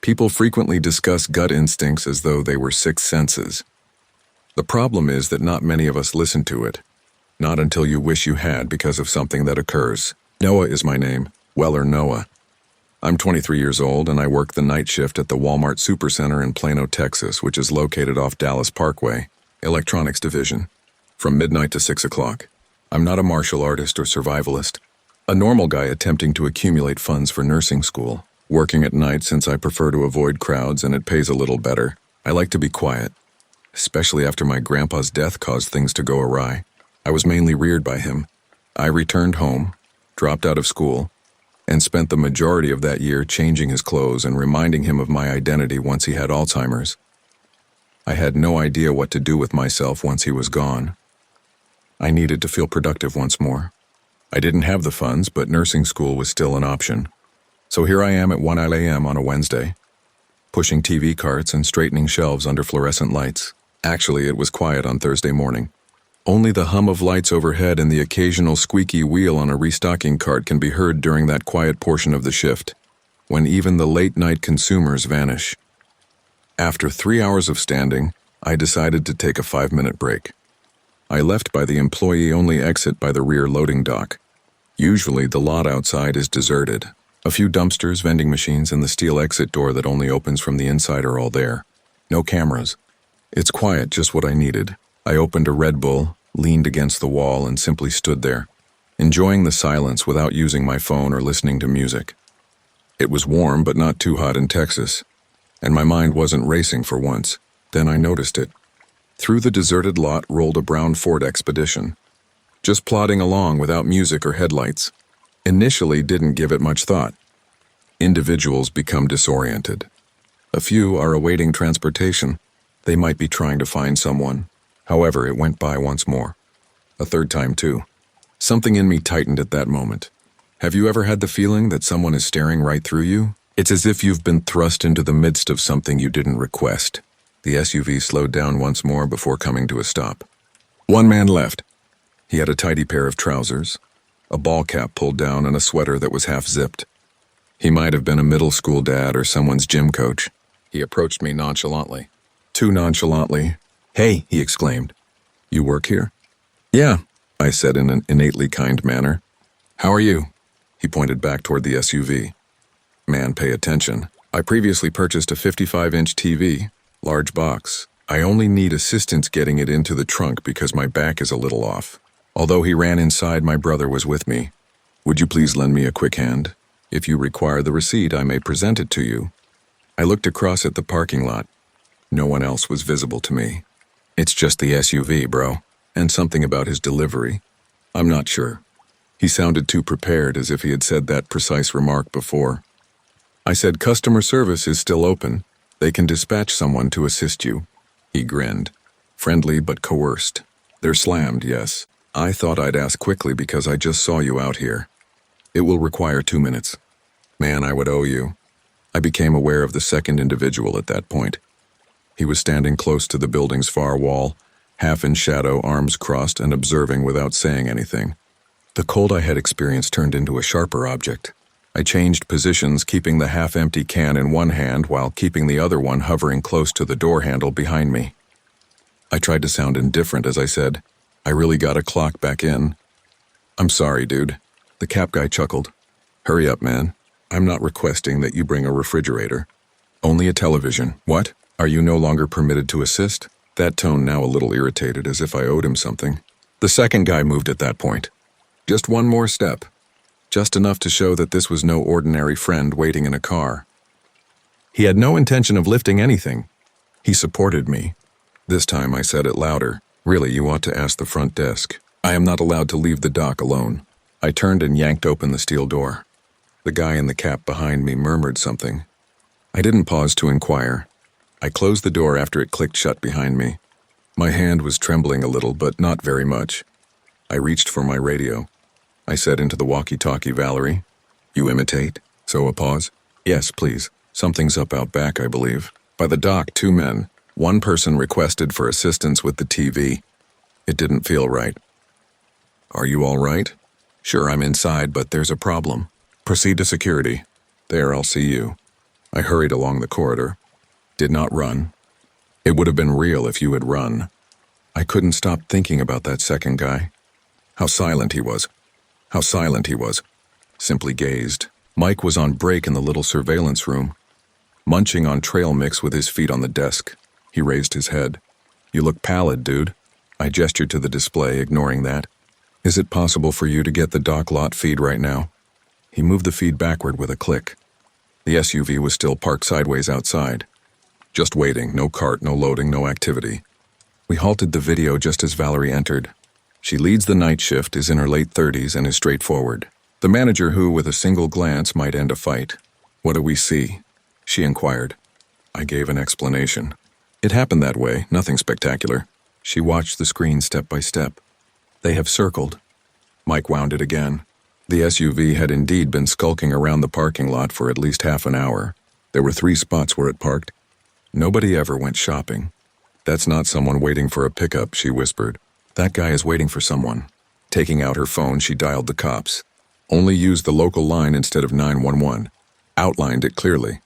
People frequently discuss gut instincts as though they were sixth senses. The problem is that not many of us listen to it. Not until you wish you had because of something that occurs. Noah is my name. Weller Noah. I'm 23 years old and I work the night shift at the Walmart Supercenter in Plano, Texas, which is located off Dallas Parkway, Electronics Division, from midnight to 6 o'clock. I'm not a martial artist or survivalist. A normal guy attempting to accumulate funds for nursing school. Working at night since I prefer to avoid crowds and it pays a little better. I like to be quiet, especially after my grandpa's death caused things to go awry. I was mainly reared by him. I returned home, dropped out of school, and spent the majority of that year changing his clothes and reminding him of my identity once he had Alzheimer's. I had no idea what to do with myself once he was gone. I needed to feel productive once more. I didn't have the funds, but nursing school was still an option. So here I am at 1 a.m. on a Wednesday, pushing TV carts and straightening shelves under fluorescent lights. Actually, it was quiet on Thursday morning. Only the hum of lights overhead and the occasional squeaky wheel on a restocking cart can be heard during that quiet portion of the shift, when even the late-night consumers vanish. After 3 hours of standing, I decided to take a 5-minute break. I left by the employee-only exit by the rear loading dock. Usually, the lot outside is deserted. A few dumpsters, vending machines, and the steel exit door that only opens from the inside are all there. No cameras. It's quiet, just what I needed. I opened a Red Bull, leaned against the wall, and simply stood there, enjoying the silence without using my phone or listening to music. It was warm, but not too hot in Texas, and my mind wasn't racing for once. Then I noticed it. Through the deserted lot rolled a brown Ford Expedition, just plodding along without music or headlights. Initially didn't give it much thought. Individuals become disoriented. A few are awaiting transportation. They might be trying to find someone. However, it went by once more. A third time too. Something in me tightened at that moment. Have you ever had the feeling that someone is staring right through you? It's as if you've been thrust into the midst of something you didn't request. The SUV slowed down once more before coming to a stop. One man left. He had a tidy pair of trousers, a ball cap pulled down, and a sweater that was half zipped. He might have been a middle school dad or someone's gym coach. He approached me nonchalantly. Too nonchalantly. "Hey," he exclaimed. "You work here?" "Yeah," I said in an innately kind manner. "How are you?" He pointed back toward the SUV. "Man, pay attention. I previously purchased a 55-inch TV, large box. I only need assistance getting it into the trunk because my back is a little off. Although he ran inside, my brother was with me. Would you please lend me a quick hand? If you require the receipt, I may present it to you." I looked across at the parking lot. No one else was visible to me. "It's just the SUV, bro. And something about his delivery. I'm not sure." He sounded too prepared, as if he had said that precise remark before. I said, "Customer service is still open. They can dispatch someone to assist you." He grinned. Friendly but coerced. "They're slammed, yes. I thought I'd ask quickly because I just saw you out here. It will require 2 minutes. Man, I would owe you." I became aware of the second individual at that point. He was standing close to the building's far wall, half in shadow, arms crossed, and observing without saying anything. The cold I had experienced turned into a sharper object. I changed positions, keeping the half-empty can in one hand while keeping the other one hovering close to the door handle behind me. I tried to sound indifferent as I said, "I really gotta clock back in." "I'm sorry, dude." The cap guy chuckled. "Hurry up, man. I'm not requesting that you bring a refrigerator. Only a television." "What? Are you no longer permitted to assist?" That tone now a little irritated, as if I owed him something. The second guy moved at that point. Just one more step. Just enough to show that this was no ordinary friend waiting in a car. He had no intention of lifting anything. He supported me. This time I said it louder. "Really, you ought to ask the front desk. I am not allowed to leave the dock alone." I turned and yanked open the steel door. The guy in the cap behind me murmured something. I didn't pause to inquire. I closed the door after it clicked shut behind me. My hand was trembling a little, but not very much. I reached for my radio. I said into the walkie-talkie, "Valerie, you imitate?" So a pause. "Yes, please. Something's up out back, I believe." By the dock, 2 men. One person requested for assistance with the TV. It didn't feel right. "Are you all right?" "Sure, I'm inside, but there's a problem." "Proceed to security." "There, I'll see you." I hurried along the corridor. Did not run. It would have been real if you had run. I couldn't stop thinking about that second guy. How silent he was. How silent he was. Simply gazed. Mike was on break in the little surveillance room, munching on trail mix with his feet on the desk. He raised his head. You look pallid, dude. I gestured to the display, ignoring that. Is it possible for you to get the dock lot feed right now? He moved the feed backward with a click. The SUV was still parked sideways outside. Just waiting, no cart, no loading, no activity. We halted the video just as Valerie entered. She leads the night shift, is in her late 30s, and is straightforward. The manager who, with a single glance, might end a fight. What do we see? She inquired. I gave an explanation. It happened that way, nothing spectacular. She watched the screen step by step. They have circled. Mike wound it again. The SUV had indeed been skulking around the parking lot for at least half an hour. There were 3 spots where it parked. Nobody ever went shopping. That's not someone waiting for a pickup, she whispered. That guy is waiting for someone. Taking out her phone, she dialed the cops. Only used the local line instead of 911. Outlined it clearly.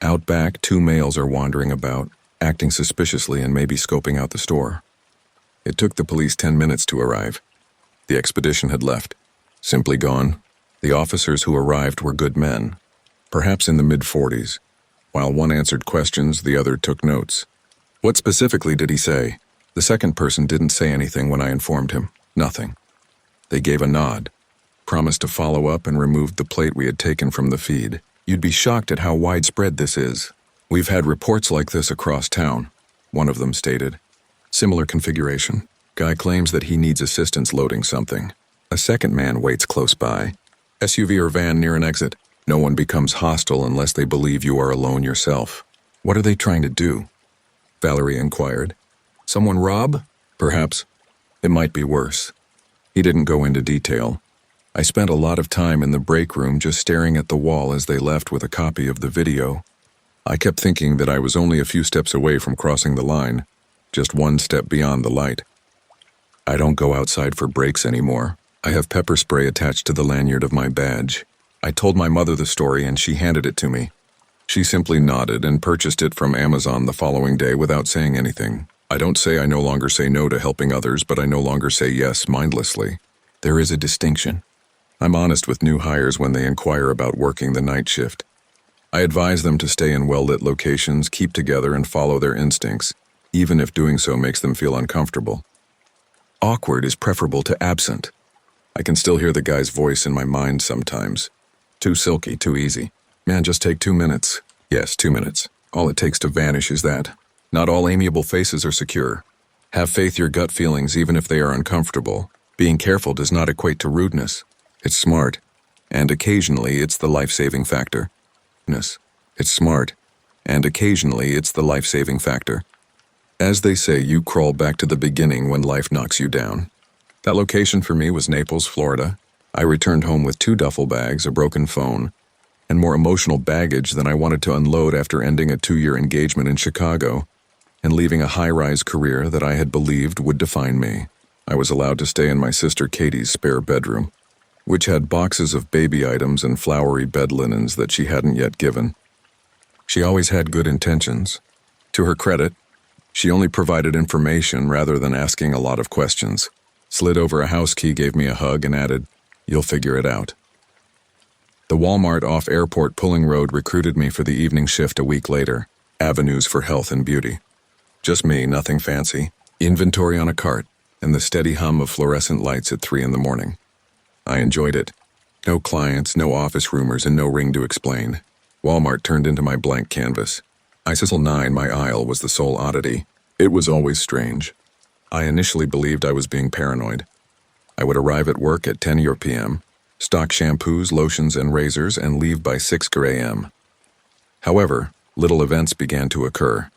Out back, 2 males are wandering about, acting suspiciously and maybe scoping out the store. It took the police 10 minutes to arrive. The expedition had left. Simply gone. The officers who arrived were good men, perhaps in the mid-40s. While one answered questions, the other took notes. What specifically did he say? The second person didn't say anything when I informed him. Nothing. They gave a nod, promised to follow up, and removed the plate we had taken from the feed. You'd be shocked at how widespread this is. We've had reports like this across town, one of them stated. Similar configuration. Guy claims that he needs assistance loading something. A second man waits close by. SUV or van near an exit. No one becomes hostile unless they believe you are alone yourself. What are they trying to do? Valerie inquired. Someone rob? Perhaps. It might be worse. He didn't go into detail. I spent a lot of time in the break room just staring at the wall as they left with a copy of the video. I kept thinking that I was only a few steps away from crossing the line, just one step beyond the light. I don't go outside for breaks anymore. I have pepper spray attached to the lanyard of my badge. I told my mother the story and she handed it to me. She simply nodded and purchased it from Amazon the following day without saying anything. I don't say I no longer say no to helping others, but I no longer say yes mindlessly. There is a distinction. I'm honest with new hires when they inquire about working the night shift. I advise them to stay in well-lit locations, keep together, and follow their instincts, even if doing so makes them feel uncomfortable. Awkward is preferable to absent. I can still hear the guy's voice in my mind sometimes. Too silky, too easy. Man, just take 2 minutes. Yes, 2 minutes. All it takes to vanish is that. Not all amiable faces are secure. Have faith your gut feelings even if they are uncomfortable. Being careful does not equate to rudeness. It's smart. And occasionally it's the life-saving factor. It's smart. And occasionally it's the life-saving factor. As they say, you crawl back to the beginning when life knocks you down. That location for me was Naples, Florida. I returned home with 2 duffel bags, a broken phone, and more emotional baggage than I wanted to unload after ending a 2-year engagement in Chicago and leaving a high-rise career that I had believed would define me. I was allowed to stay in my sister Katie's spare bedroom, which had boxes of baby items and flowery bed linens that she hadn't yet given. She always had good intentions. To her credit, she only provided information rather than asking a lot of questions. Slid over a house key, gave me a hug, and added, "You'll figure it out." The Walmart off Airport Pulling Road recruited me for the evening shift a week later. Avenues for health and beauty. Just me, nothing fancy. Inventory on a cart, and the steady hum of fluorescent lights at 3 a.m. I enjoyed it. No clients, no office rumors, and no ring to explain. Walmart turned into my blank canvas. Aisle 9, my aisle, was the sole oddity. It was always strange. I initially believed I was being paranoid. I would arrive at work at 10 p.m., stock shampoos, lotions, and razors, and leave by 6 a.m. However, little events began to occur.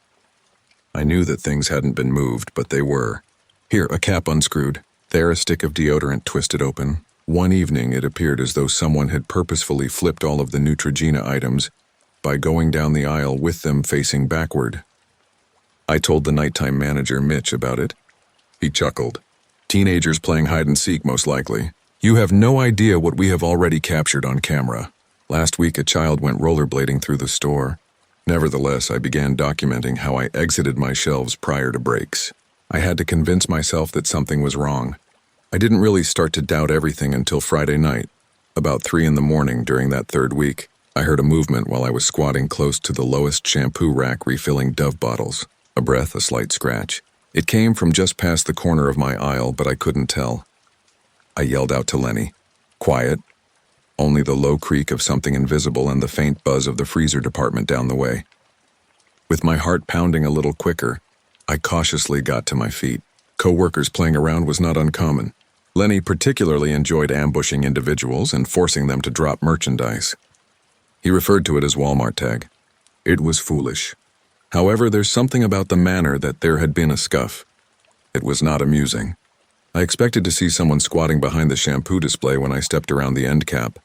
I knew that things hadn't been moved, but they were. Here, a cap unscrewed. There, a stick of deodorant twisted open. One evening, it appeared as though someone had purposefully flipped all of the Neutrogena items by going down the aisle with them facing backward. I told the nighttime manager, Mitch, about it. He chuckled. Teenagers playing hide-and-seek, most likely. You have no idea what we have already captured on camera. Last week, a child went rollerblading through the store. Nevertheless, I began documenting how I exited my shelves prior to breaks. I had to convince myself that something was wrong. I didn't really start to doubt everything until Friday night. About 3 in the morning during that third week, I heard a movement while I was squatting close to the lowest shampoo rack refilling Dove bottles. A breath, a slight scratch. It came from just past the corner of my aisle, but I couldn't tell. I yelled out to Lenny. Quiet. Only the low creak of something invisible and the faint buzz of the freezer department down the way. With my heart pounding a little quicker, I cautiously got to my feet. Co-workers playing around was not uncommon. Lenny particularly enjoyed ambushing individuals and forcing them to drop merchandise. He referred to it as Walmart tag. It was foolish. However, there's something about the manner that there had been a scuff. It was not amusing. I expected to see someone squatting behind the shampoo display when I stepped around the end cap,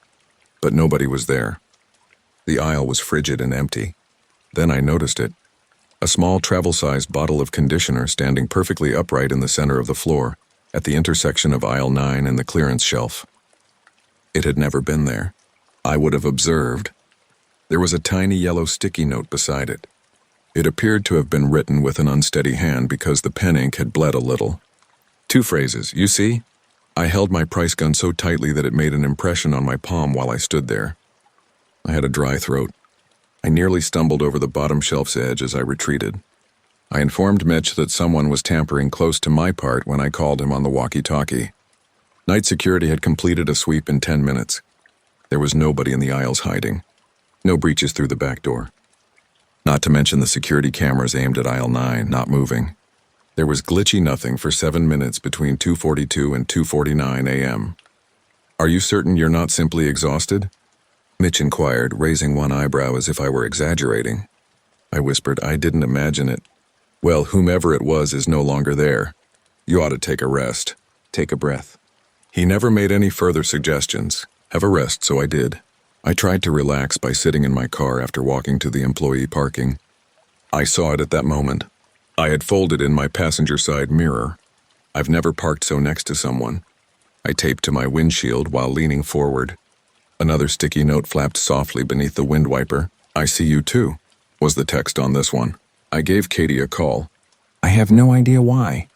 but nobody was there. The aisle was frigid and empty. Then I noticed it. A small travel-sized bottle of conditioner standing perfectly upright in the center of the floor, at the intersection of aisle 9 and the clearance shelf. It had never been there. I would have observed. There was a tiny yellow sticky note beside it. It appeared to have been written with an unsteady hand because the pen ink had bled a little. 2 phrases, you see? I held my price gun so tightly that it made an impression on my palm while I stood there. I had a dry throat. I nearly stumbled over the bottom shelf's edge as I retreated. I informed Mitch that someone was tampering close to my part when I called him on the walkie-talkie. Night security had completed a sweep in 10 minutes. There was nobody in the aisles hiding. No breaches through the back door. Not to mention the security cameras aimed at aisle 9, not moving. There was glitchy nothing for 7 minutes between 2:42 and 2:49 a.m. Are you certain you're not simply exhausted? Mitch inquired, raising one eyebrow as if I were exaggerating. I whispered, I didn't imagine it. Well, whomever it was is no longer there. You ought to take a rest. Take a breath. He never made any further suggestions. Have a rest, so I did. I tried to relax by sitting in my car after walking to the employee parking. I saw it at that moment. I had folded in my passenger side mirror. I've never parked so next to someone. I taped to my windshield while leaning forward. Another sticky note flapped softly beneath the wind wiper. I see you too, was the text on this one. I gave Katie a call. I have no idea why.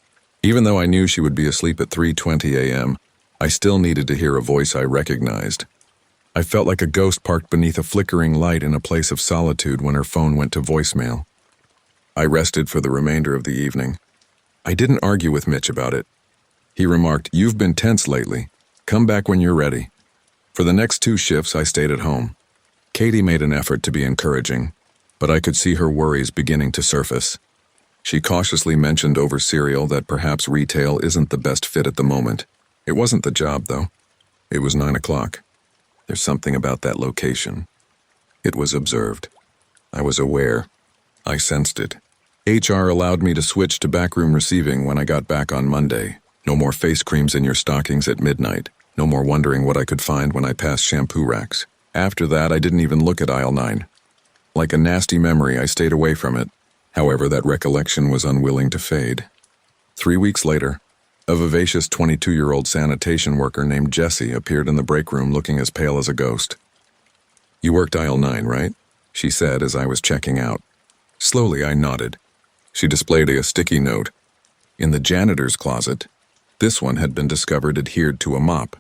Even though I knew she would be asleep at 3:20 a.m., I still needed to hear a voice I recognized. I felt like a ghost parked beneath a flickering light in a place of solitude when her phone went to voicemail. I rested for the remainder of the evening. I didn't argue with Mitch about it. He remarked, "You've been tense lately. Come back when you're ready." For the next 2 shifts, I stayed at home. Katie made an effort to be encouraging, but I could see her worries beginning to surface. She cautiously mentioned over cereal that perhaps retail isn't the best fit at the moment. It wasn't the job, though. It was 9 o'clock. There's something about that location. It was observed. I was aware. I sensed it. HR allowed me to switch to backroom receiving when I got back on Monday. No more face creams in your stockings at midnight. No more wondering what I could find when I passed shampoo racks. After that, I didn't even look at aisle 9. Like a nasty memory, I stayed away from it. However, that recollection was unwilling to fade. 3 weeks later, a vivacious 22-year-old sanitation worker named Jessie appeared in the break room looking as pale as a ghost. You worked aisle 9, right? She said as I was checking out. Slowly, I nodded. She displayed a sticky note. In the janitor's closet, this one had been discovered adhered to a mop.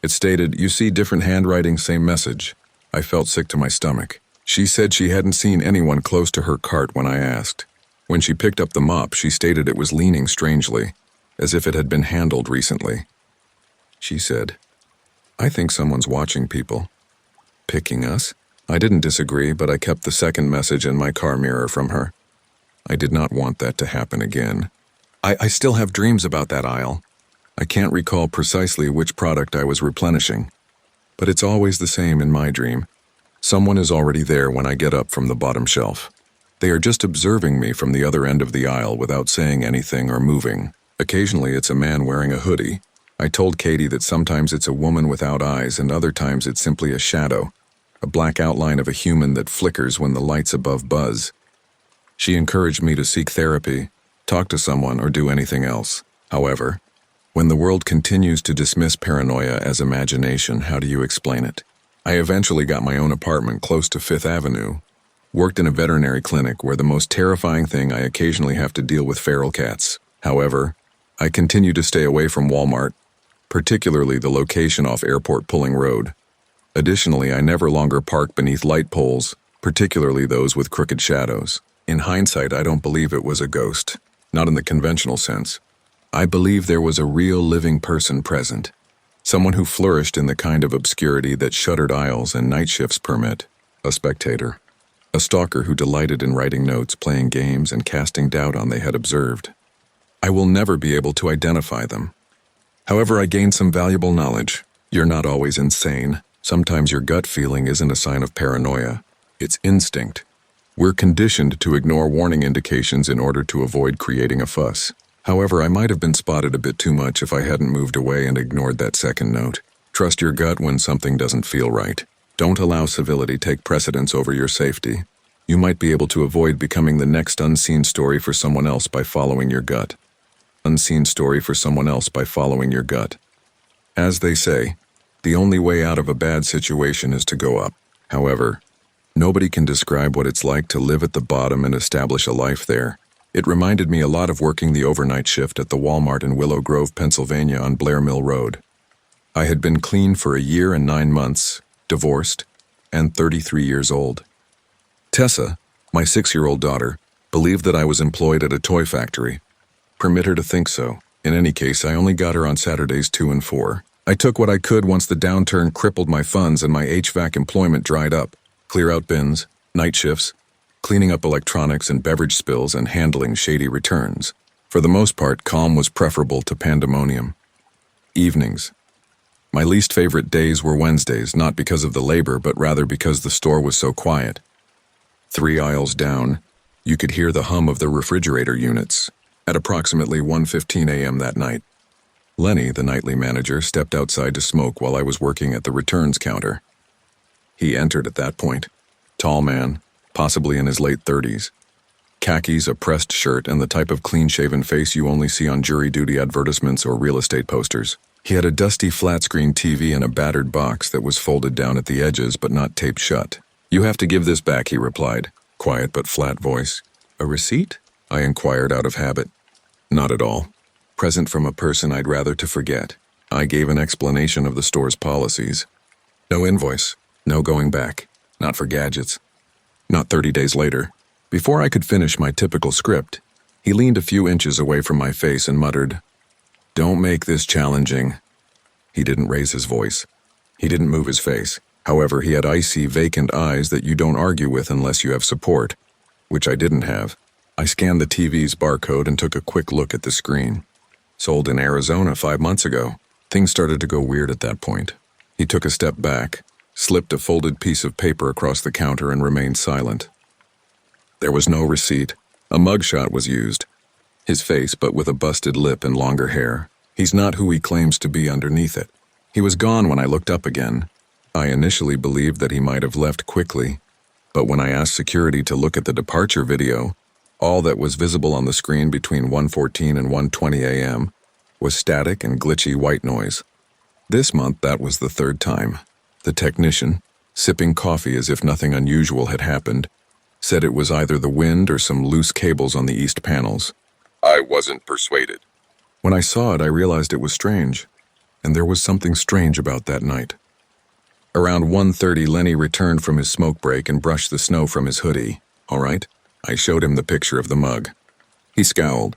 It stated, "You see different handwriting, same message." I felt sick to my stomach. She said she hadn't seen anyone close to her cart when I asked. When she picked up the mop, she stated it was leaning strangely, as if it had been handled recently. She said, "I think someone's watching people." Picking us? I didn't disagree, but I kept the second message in my car mirror from her. I did not want that to happen again. I still have dreams about that aisle. I can't recall precisely which product I was replenishing, but it's always the same in my dream. Someone is already there when I get up from the bottom shelf. They are just observing me from the other end of the aisle without saying anything or moving. Occasionally it's a man wearing a hoodie. I told Katie that sometimes it's a woman without eyes and other times it's simply a shadow, a black outline of a human that flickers when the lights above buzz. She encouraged me to seek therapy, talk to someone, or do anything else. However, when the world continues to dismiss paranoia as imagination, how do you explain it? I eventually got my own apartment close to 5th Avenue, Worked in a veterinary clinic where the most terrifying thing I occasionally have to deal with feral cats. However, I continue to stay away from Walmart, particularly the location off Airport Pulling Road. Additionally, I never longer park beneath light poles, particularly those with crooked shadows. In hindsight, I don't believe it was a ghost, not in the conventional sense. I believe there was a real living person present, someone who flourished in the kind of obscurity that shuttered aisles and night shifts permit, a spectator. A stalker who delighted in writing notes, playing games, and casting doubt on they had observed. I will never be able to identify them. However, I gained some valuable knowledge. You're not always insane. Sometimes your gut feeling isn't a sign of paranoia. It's instinct. We're conditioned to ignore warning indications in order to avoid creating a fuss. However, I might have been spotted a bit too much if I hadn't moved away and ignored that second note. Trust your gut when something doesn't feel right. Don't allow civility take precedence over your safety. You might be able to avoid becoming the next unseen story for someone else by following your gut. Unseen story for someone else by following your gut. As they say, the only way out of a bad situation is to go up. However, nobody can describe what it's like to live at the bottom and establish a life there. It reminded me a lot of working the overnight shift at the Walmart in Willow Grove, Pennsylvania on Blair Mill Road. I had been clean for a year and 9 months, divorced, and 33 years old. Tessa, my 6-year-old daughter, believed that I was employed at a toy factory. Permit her to think so. In any case, I only got her on Saturdays 2 and 4. I took what I could once the downturn crippled my funds and my HVAC employment dried up. Clear out bins, night shifts, cleaning up electronics and beverage spills, and handling shady returns. For the most part, calm was preferable to pandemonium. Evenings. My least favorite days were Wednesdays, not because of the labor, but rather because the store was so quiet. 3 aisles down, you could hear the hum of the refrigerator units. At approximately 1:15 a.m. that night, Lenny, the nightly manager, stepped outside to smoke while I was working at the returns counter. He entered at that point. Tall man, possibly in his late 30s. Khakis, a pressed shirt, and the type of clean-shaven face you only see on jury duty advertisements or real estate posters. He had a dusty flat-screen TV and a battered box that was folded down at the edges but not taped shut. "You have to give this back," he replied, quiet but flat voice. "A receipt?" I inquired out of habit. "Not at all. Present from a person I'd rather to forget." I gave an explanation of the store's policies. No invoice, no going back, not for gadgets. Not 30 days later. Before I could finish my typical script, he leaned a few inches away from my face and muttered, "Don't make this challenging." He didn't raise his voice. He didn't move his face. However, he had icy, vacant eyes that you don't argue with unless you have support, which I didn't have. I scanned the TV's barcode and took a quick look at the screen. Sold in Arizona 5 months ago. Things started to go weird at that point. He took a step back, slipped a folded piece of paper across the counter, and remained silent. There was no receipt. A mugshot was used. His face, but with a busted lip and longer hair. He's not who he claims to be underneath it. He was gone when I looked up again. I initially believed that he might have left quickly, but when I asked security to look at the departure video, all that was visible on the screen between 1:14 and 1:20 a.m. was static and glitchy white noise. This month, that was the 3rd time. The technician, sipping coffee as if nothing unusual had happened, said it was either the wind or some loose cables on the east panels. I wasn't persuaded. When I saw it, I realized it was strange, and there was something strange about that night. Around 1:30, Lenny returned from his smoke break and brushed the snow from his hoodie. "All right?" I showed him the picture of the mug. He scowled.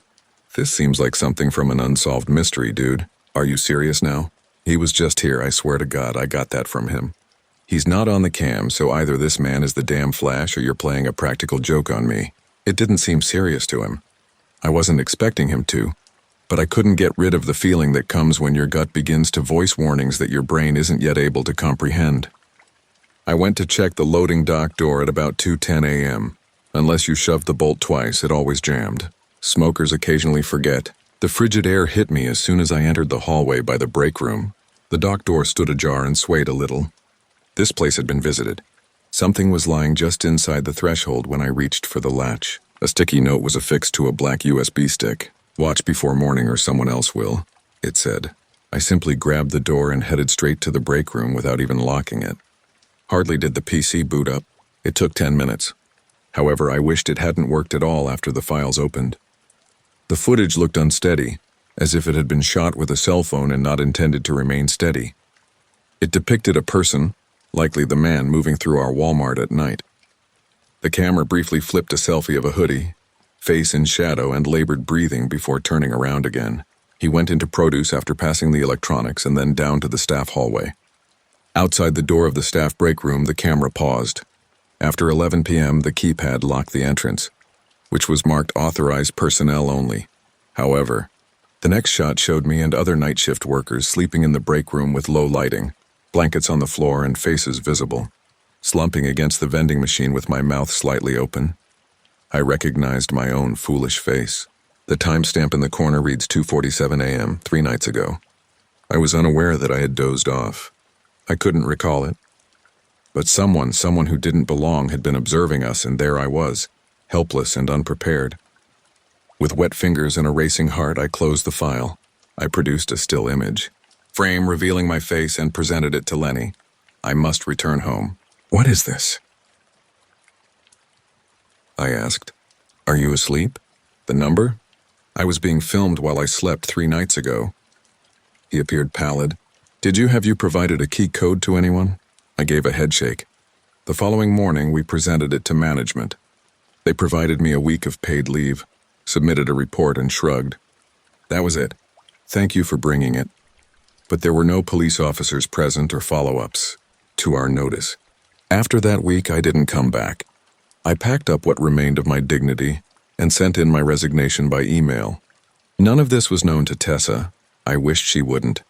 "This seems like something from an unsolved mystery, dude. Are you serious now?" "He was just here, I swear to God, I got that from him." "He's not on the cam, so either this man is the damn Flash or you're playing a practical joke on me." It didn't seem serious to him. I wasn't expecting him to, but I couldn't get rid of the feeling that comes when your gut begins to voice warnings that your brain isn't yet able to comprehend. I went to check the loading dock door at about 2:10 a.m. Unless you shoved the bolt twice, it always jammed. Smokers occasionally forget. The frigid air hit me as soon as I entered the hallway by the break room. The dock door stood ajar and swayed a little. This place had been visited. Something was lying just inside the threshold when I reached for the latch. A sticky note was affixed to a black USB stick. "Watch before morning or someone else will," it said. I simply grabbed the door and headed straight to the break room without even locking it. Hardly did the PC boot up. It took 10 minutes. However, I wished it hadn't worked at all after the files opened. The footage looked unsteady, as if it had been shot with a cell phone and not intended to remain steady. It depicted a person, likely the man moving through our Walmart at night. The camera briefly flipped a selfie of a hoodie, face in shadow and labored breathing before turning around again. He went into produce after passing the electronics and then down to the staff hallway. Outside the door of the staff break room, the camera paused. After 11 p.m., the keypad locked the entrance, which was marked authorized personnel only. However, the next shot showed me and other night shift workers sleeping in the break room with low lighting, blankets on the floor and faces visible, slumping against the vending machine with my mouth slightly open. I recognized my own foolish face. The timestamp in the corner reads 2:47 a.m., 3 nights ago. I was unaware that I had dozed off. I couldn't recall it. But someone who didn't belong had been observing us, and there I was, helpless and unprepared. With wet fingers and a racing heart, I closed the file. I produced a still image, frame revealing my face, and presented it to Lenny. I must return home. "What is this?" I asked. "Are you asleep? The number? I was being filmed while I slept 3 nights ago." He appeared pallid. "Did you have you provided a key code to anyone?" I gave a headshake. The following morning, we presented it to management. They provided me a week of paid leave, submitted a report, and shrugged. "That was it. Thank you for bringing it." But there were no police officers present or follow-ups, to our notice. After that week, I didn't come back. I packed up what remained of my dignity and sent in my resignation by email. None of this was known to Tessa. I wished she wouldn't.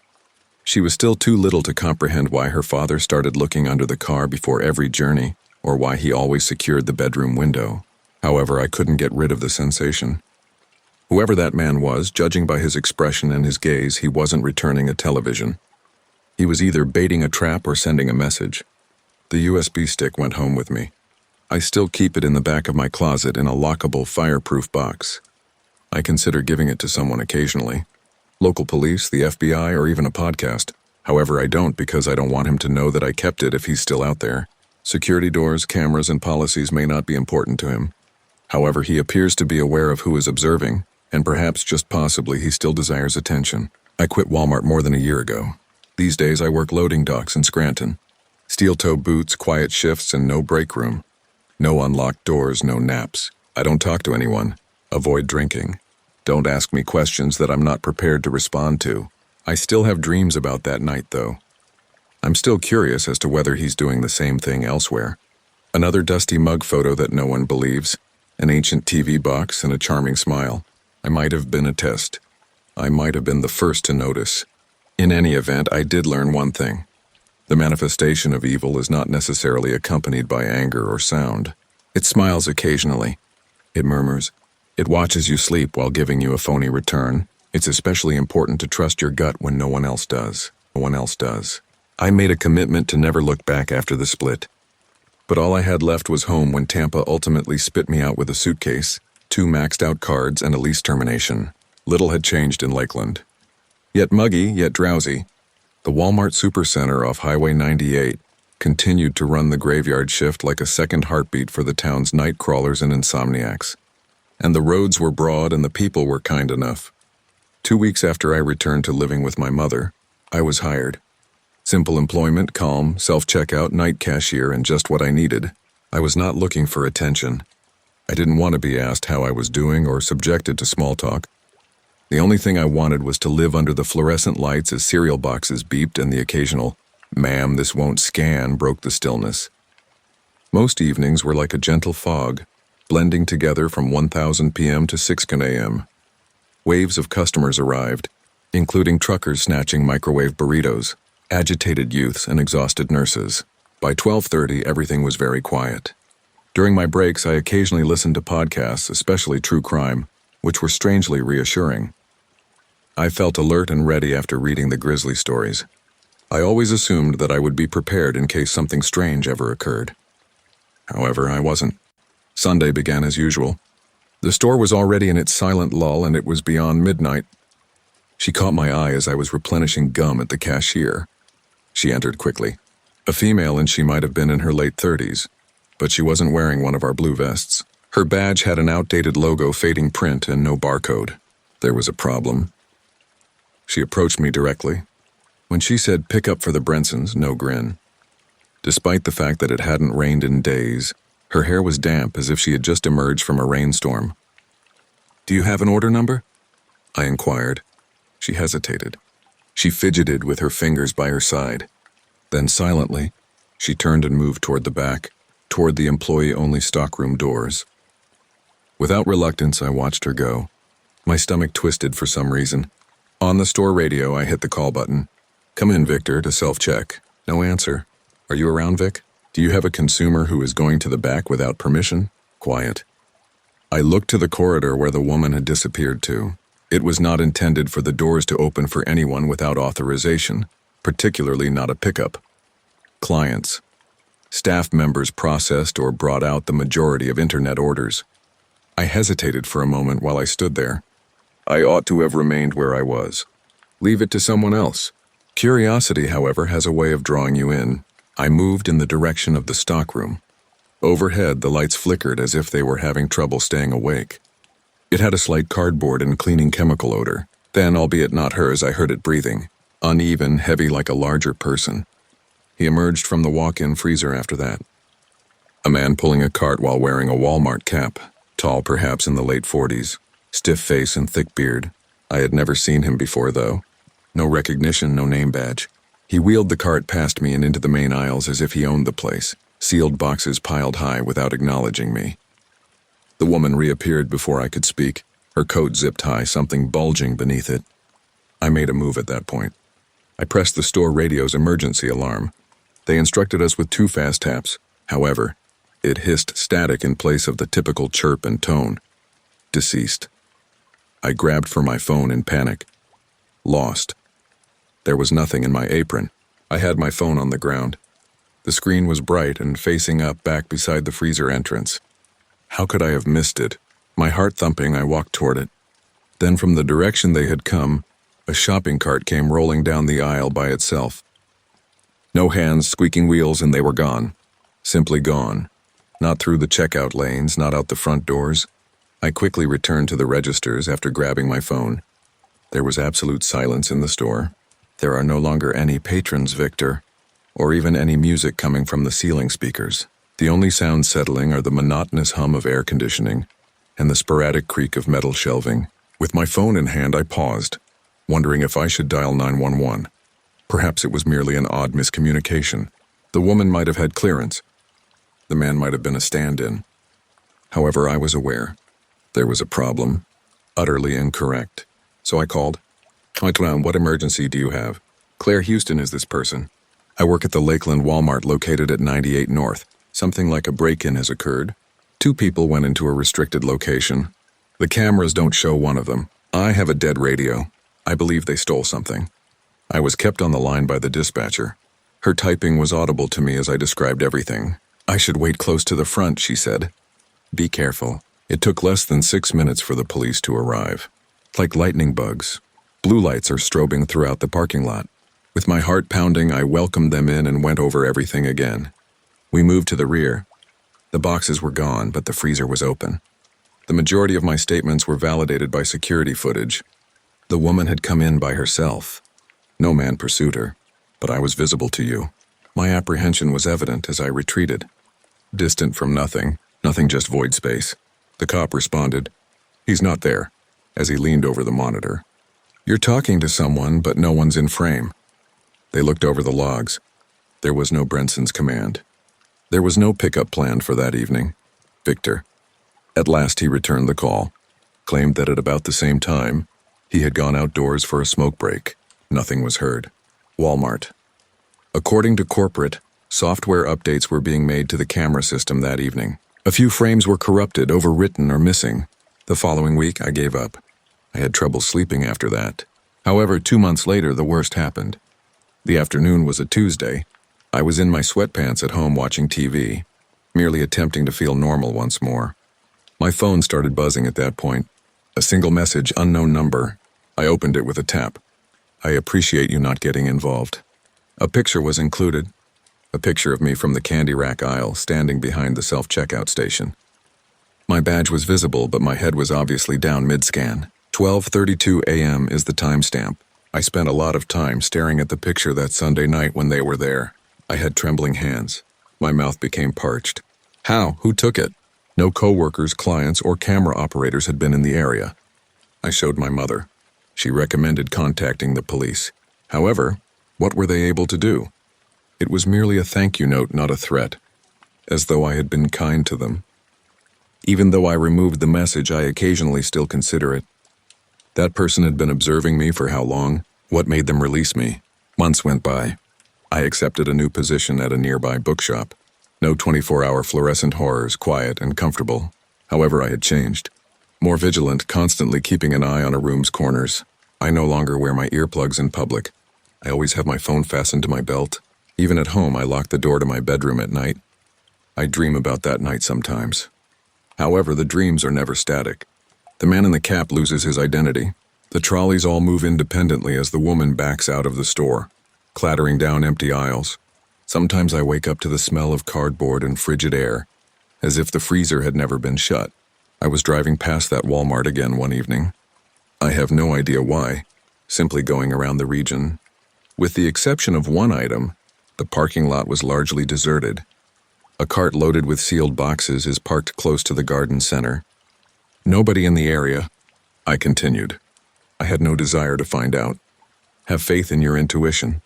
She was still too little to comprehend why her father started looking under the car before every journey, or why he always secured the bedroom window. However, I couldn't get rid of the sensation. Whoever that man was, judging by his expression and his gaze, he wasn't returning a television. He was either baiting a trap or sending a message. The USB stick went home with me. I still keep it in the back of my closet in a lockable, fireproof box. I consider giving it to someone occasionally. Local police, the FBI, or even a podcast. However, I don't because I don't want him to know that I kept it if he's still out there. Security doors, cameras, and policies may not be important to him. However, he appears to be aware of who is observing, and perhaps just possibly he still desires attention. I quit Walmart more than a year ago. These days I work loading docks in Scranton. Steel-toe boots, quiet shifts, and no break room. No unlocked doors, no naps. I don't talk to anyone. Avoid drinking. Don't ask me questions that I'm not prepared to respond to. I still have dreams about that night, though. I'm still curious as to whether he's doing the same thing elsewhere. Another dusty mug photo that no one believes, an ancient TV box, and a charming smile. I might have been a test. I might have been the first to notice. In any event, I did learn one thing. The manifestation of evil is not necessarily accompanied by anger or sound. It smiles occasionally. It murmurs. It watches you sleep while giving you a phony return. It's especially important to trust your gut when no one else does. No one else does. I made a commitment to never look back after the split. But all I had left was home when Tampa ultimately spit me out with a suitcase, 2 maxed-out cards, and a lease termination. Little had changed in Lakeland. Yet muggy, yet drowsy, the Walmart Supercenter off Highway 98 continued to run the graveyard shift like a second heartbeat for the town's night crawlers and insomniacs. And the roads were broad and the people were kind enough. 2 weeks after I returned to living with my mother, I was hired. Simple employment, calm, self-checkout, night cashier, and just what I needed. I was not looking for attention. I didn't want to be asked how I was doing or subjected to small talk. The only thing I wanted was to live under the fluorescent lights as cereal boxes beeped and the occasional, "Ma'am, this won't scan," broke the stillness. Most evenings were like a gentle fog, blending together from 1000 p.m. to 6 a.m. Waves of customers arrived, including truckers snatching microwave burritos, agitated youths, and exhausted nurses. By 12:30, everything was very quiet. During my breaks, I occasionally listened to podcasts, especially true crime, which were strangely reassuring. I felt alert and ready after reading the grisly stories. I always assumed that I would be prepared in case something strange ever occurred. However, I wasn't. Sunday began as usual. The store was already in its silent lull, and it was beyond midnight. She caught my eye as I was replenishing gum at the cashier. She entered quickly. A female, and she might have been in her late 30s. but she wasn't wearing one of our blue vests. Her badge had an outdated logo fading print and no barcode. There was a problem. She approached me directly. When she said pick up for the Brensons, no grin. Despite the fact that it hadn't rained in days, her hair was damp as if she had just emerged from a rainstorm. "Do you have an order number?" I inquired. She hesitated. She fidgeted with her fingers by her side. Then silently, she turned and moved toward the back, toward the employee-only stockroom doors. Without reluctance, I watched her go. My stomach twisted for some reason. On the store radio, I hit the call button. "Come in, Victor," to self-check. No answer. "Are you around, Vic? Do you have a consumer who is going to the back without permission?" Quiet. I looked to the corridor where the woman had disappeared to. It was not intended for the doors to open for anyone without authorization, particularly not a pickup. Clients. Staff members processed or brought out the majority of internet orders. I hesitated for a moment while I stood there. I ought to have remained where I was. Leave it to someone else. Curiosity, however, has a way of drawing you in. I moved in the direction of the stockroom. Overhead, the lights flickered as if they were having trouble staying awake. It had a slight cardboard and cleaning chemical odor. Then, albeit not hers, I heard it breathing. Uneven, heavy like a larger person. He emerged from the walk-in freezer after that. A man pulling a cart while wearing a Walmart cap, tall perhaps in the late 40s, stiff face and thick beard. I had never seen him before, though. No recognition, no name badge. He wheeled the cart past me and into the main aisles as if he owned the place, sealed boxes piled high without acknowledging me. The woman reappeared before I could speak, her coat zipped high, something bulging beneath it. I made a move at that point. I pressed the store radio's emergency alarm. They instructed us with 2 fast taps. However, it hissed static in place of the typical chirp and tone. Deceased. I grabbed for my phone in panic. Lost. There was nothing in my apron. I had my phone on the ground. The screen was bright and facing up back beside the freezer entrance. How could I have missed it? My heart thumping, I walked toward it. Then from the direction they had come, a shopping cart came rolling down the aisle by itself. No hands, squeaking wheels, and they were gone. Simply gone. Not through the checkout lanes, not out the front doors. I quickly returned to the registers after grabbing my phone. There was absolute silence in the store. There are no longer any patrons, Victor, or even any music coming from the ceiling speakers. The only sounds settling are the monotonous hum of air conditioning and the sporadic creak of metal shelving. With my phone in hand, I paused, wondering if I should dial 911. Perhaps it was merely an odd miscommunication. The woman might have had clearance. The man might have been a stand-in. However, I was aware. There was a problem. Utterly incorrect. So I called. "What emergency do you have?" "Claire Houston is this person. I work at the Lakeland Walmart located at 98 North. Something like a break-in has occurred. 2 people went into a restricted location. The cameras don't show one of them. I have a dead radio. I believe they stole something." I was kept on the line by the dispatcher. Her typing was audible to me as I described everything. "I should wait close to the front," she said. "Be careful." It took less than 6 minutes for the police to arrive. Like lightning bugs, blue lights are strobing throughout the parking lot. With my heart pounding, I welcomed them in and went over everything again. We moved to the rear. The boxes were gone, but the freezer was open. The majority of my statements were validated by security footage. The woman had come in by herself. No man pursued her, but I was visible to you. My apprehension was evident as I retreated. Distant from nothing just void space. The cop responded, "He's not there," as he leaned over the monitor. "You're talking to someone, but no one's in frame." They looked over the logs. There was no Brenson's command. There was no pickup planned for that evening. Victor. At last he returned the call, claimed that at about the same time, he had gone outdoors for a smoke break. Nothing was heard. Walmart. According to corporate, software updates were being made to the camera system that evening. A few frames were corrupted, overwritten, or missing. The following week, I gave up. I had trouble sleeping after that. However, 2 months later, the worst happened. The afternoon was a Tuesday. I was in my sweatpants at home watching TV, merely attempting to feel normal once more. My phone started buzzing at that point. A single message, unknown number. I opened it with a tap. "I appreciate you not getting involved." A picture was included. A picture of me from the candy rack aisle, standing behind the self-checkout station. My badge was visible, but my head was obviously down mid-scan. 12:32 a.m. is the timestamp. I spent a lot of time staring at the picture that Sunday night when they were there. I had trembling hands. My mouth became parched. How? Who took it? No coworkers, clients, or camera operators had been in the area. I showed my mother. She recommended contacting the police. However, what were they able to do? It was merely a thank you note, not a threat. As though I had been kind to them. Even though I removed the message, I occasionally still consider it. That person had been observing me for how long? What made them release me? Months went by. I accepted a new position at a nearby bookshop. No 24-hour fluorescent horrors, quiet and comfortable. However, I had changed. More vigilant, constantly keeping an eye on a room's corners. I no longer wear my earplugs in public. I always have my phone fastened to my belt. Even at home, I lock the door to my bedroom at night. I dream about that night sometimes. However, the dreams are never static. The man in the cap loses his identity. The trolleys all move independently as the woman backs out of the store, clattering down empty aisles. Sometimes I wake up to the smell of cardboard and frigid air, as if the freezer had never been shut. I was driving past that Walmart again one evening. I have no idea why, simply going around the region. With the exception of one item, the parking lot was largely deserted. A cart loaded with sealed boxes is parked close to the garden center. Nobody in the area, I continued. I had no desire to find out. Have faith in your intuition.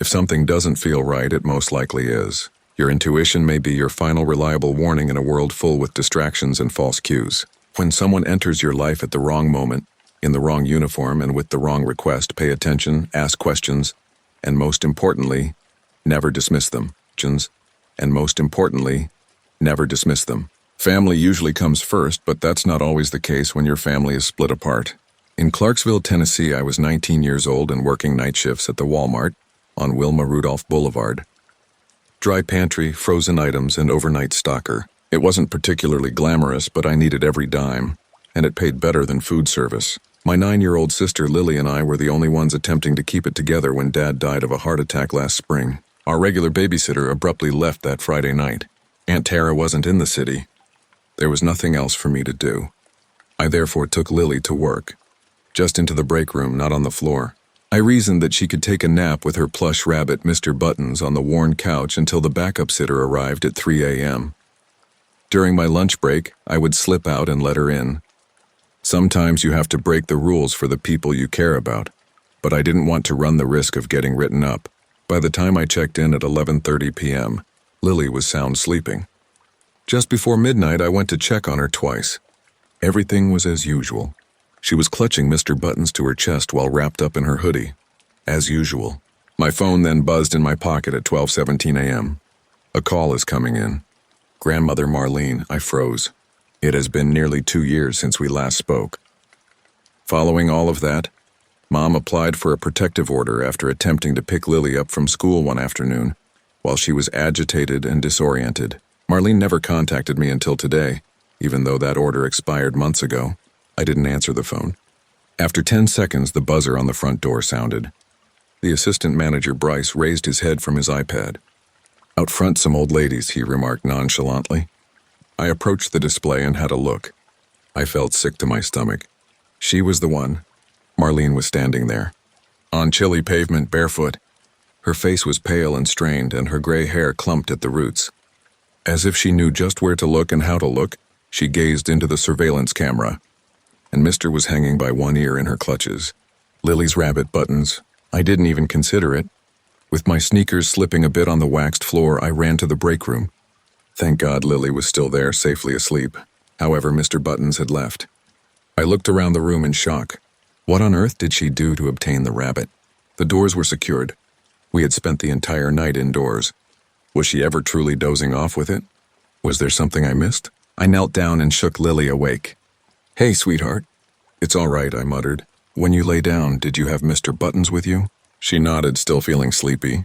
If something doesn't feel right, it most likely is. Your intuition may be your final reliable warning in a world full with distractions and false cues. When someone enters your life at the wrong moment, in the wrong uniform and with the wrong request, pay attention, ask questions, and most importantly, never dismiss them. And most importantly, never dismiss them. Family usually comes first, but that's not always the case when your family is split apart. In Clarksville, Tennessee, I was 19 years old and working night shifts at the Walmart on Wilma Rudolph Boulevard. Dry pantry, frozen items, and overnight stocker. It wasn't particularly glamorous, but I needed every dime, and it paid better than food service. My 9-year-old sister Lily and I were the only ones attempting to keep it together when Dad died of a heart attack last spring. Our regular babysitter abruptly left that Friday night. Aunt Tara wasn't in the city. There was nothing else for me to do. I therefore took Lily to work. Just into the break room, not on the floor. I reasoned that she could take a nap with her plush rabbit, Mr. Buttons, on the worn couch until the backup sitter arrived at 3 a.m. During my lunch break, I would slip out and let her in. Sometimes you have to break the rules for the people you care about, but I didn't want to run the risk of getting written up. By the time I checked in at 11:30 p.m., Lily was sound sleeping. Just before midnight, I went to check on her twice. Everything was as usual. She was clutching Mr. Buttons to her chest while wrapped up in her hoodie. As usual. My phone then buzzed in my pocket at 12:17 a.m. A call is coming in. Grandmother Marlene, I froze. It has been nearly 2 years since we last spoke. Following all of that, Mom applied for a protective order after attempting to pick Lily up from school one afternoon while she was agitated and disoriented. Marlene never contacted me until today, even though that order expired months ago. I didn't answer the phone. After 10 seconds, the buzzer on the front door sounded. The assistant manager, Bryce, raised his head from his iPad. Out front, some old ladies, he remarked nonchalantly. I approached the display and had a look. I felt sick to my stomach. She was the one. Marlene was standing there. On chilly pavement, barefoot. Her face was pale and strained, and her gray hair clumped at the roots. As if she knew just where to look and how to look, she gazed into the surveillance camera. And Mister was hanging by one ear in her clutches. Lily's rabbit Buttons. I didn't even consider it. With my sneakers slipping a bit on the waxed floor, I ran to the break room. Thank God Lily was still there, safely asleep. However, Mr. Buttons had left. I looked around the room in shock. What on earth did she do to obtain the rabbit? The doors were secured. We had spent the entire night indoors. Was she ever truly dozing off with it? Was there something I missed? I knelt down and shook Lily awake. Hey, sweetheart. It's all right, I muttered. When you lay down, did you have Mr. Buttons with you? She nodded, still feeling sleepy.